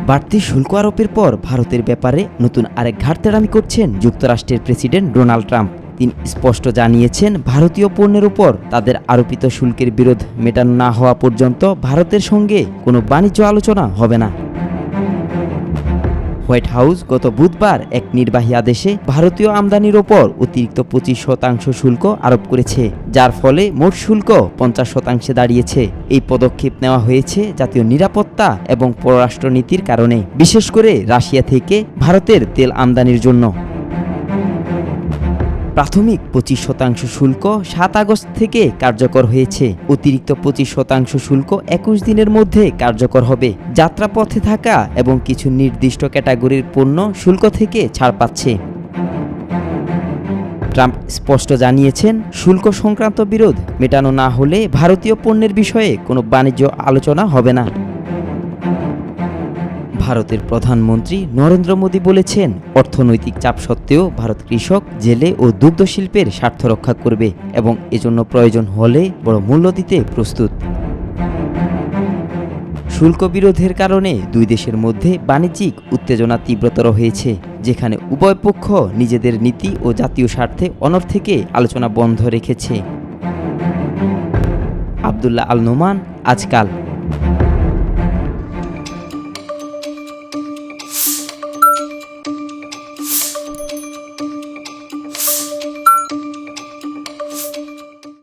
বাড়তি শুল্ক আরোপের পর ভারতের ব্যাপারে নতুন আরেক ঘাটতেরামি করছেন যুক্তরাষ্ট্রের প্রেসিডেন্ট ডোনাল্ড ট্রাম্প। তিনি স্পষ্ট জানিয়েছেন, ভারতীয় পণ্যের উপর তাদের আরোপিত শুল্কের বিরোধ মেটানো না হওয়া পর্যন্ত ভারতের সঙ্গে কোনো বাণিজ্য আলোচনা হবে না। হোয়াইট হাউস গত বুধবার এক নির্বাহী আদেশে ভারতীয় আমদানির ওপর অতিরিক্ত 25% শুল্ক আরোপ করেছে, যার ফলে মোট শুল্ক 50% দাঁড়িয়েছে। এই পদক্ষেপ নেওয়া হয়েছে জাতীয় নিরাপত্তা এবং পররাষ্ট্রনীতির কারণে, বিশেষ করে রাশিয়া থেকে ভারতের তেল আমদানির জন্য। প্রাথমিক 25% শুল্ক 7 আগস্ট থেকে কার্যকর হয়েছে। অতিরিক্ত 25% শুল্ক 21 দিনের মধ্যে কার্যকর হবে। যাত্রাপথে থাকা এবং কিছু নির্দিষ্ট ক্যাটাগরির পণ্য শুল্ক থেকে ছাড় পাচ্ছে। ট্রাম্প স্পষ্ট জানিয়েছেন, শুল্ক সংক্রান্ত বিরোধ মেটানো না হলে ভারতীয় পণ্যের বিষয়ে কোনো বাণিজ্য আলোচনা হবে না। ভারতের প্রধানমন্ত্রী নরেন্দ্র মোদী বলেছেন, অর্থনৈতিক চাপ সত্ত্বেও ভারত কৃষক, জেলে ও দুগ্ধ শিল্পের স্বার্থ রক্ষা করবে এবং এজন্য প্রয়োজন হলে বড় মূল্য দিতে প্রস্তুত। শুল্ক বিরোধের কারণে দুই দেশের মধ্যে বাণিজ্যিক উত্তেজনা তীব্রতর হয়েছে, যেখানে উভয় পক্ষ নিজেদের নীতি ও জাতীয় স্বার্থে অনড় থেকে আলোচনা বন্ধ রেখেছে। আব্দুল্লাহ আল নোমান, আজকাল।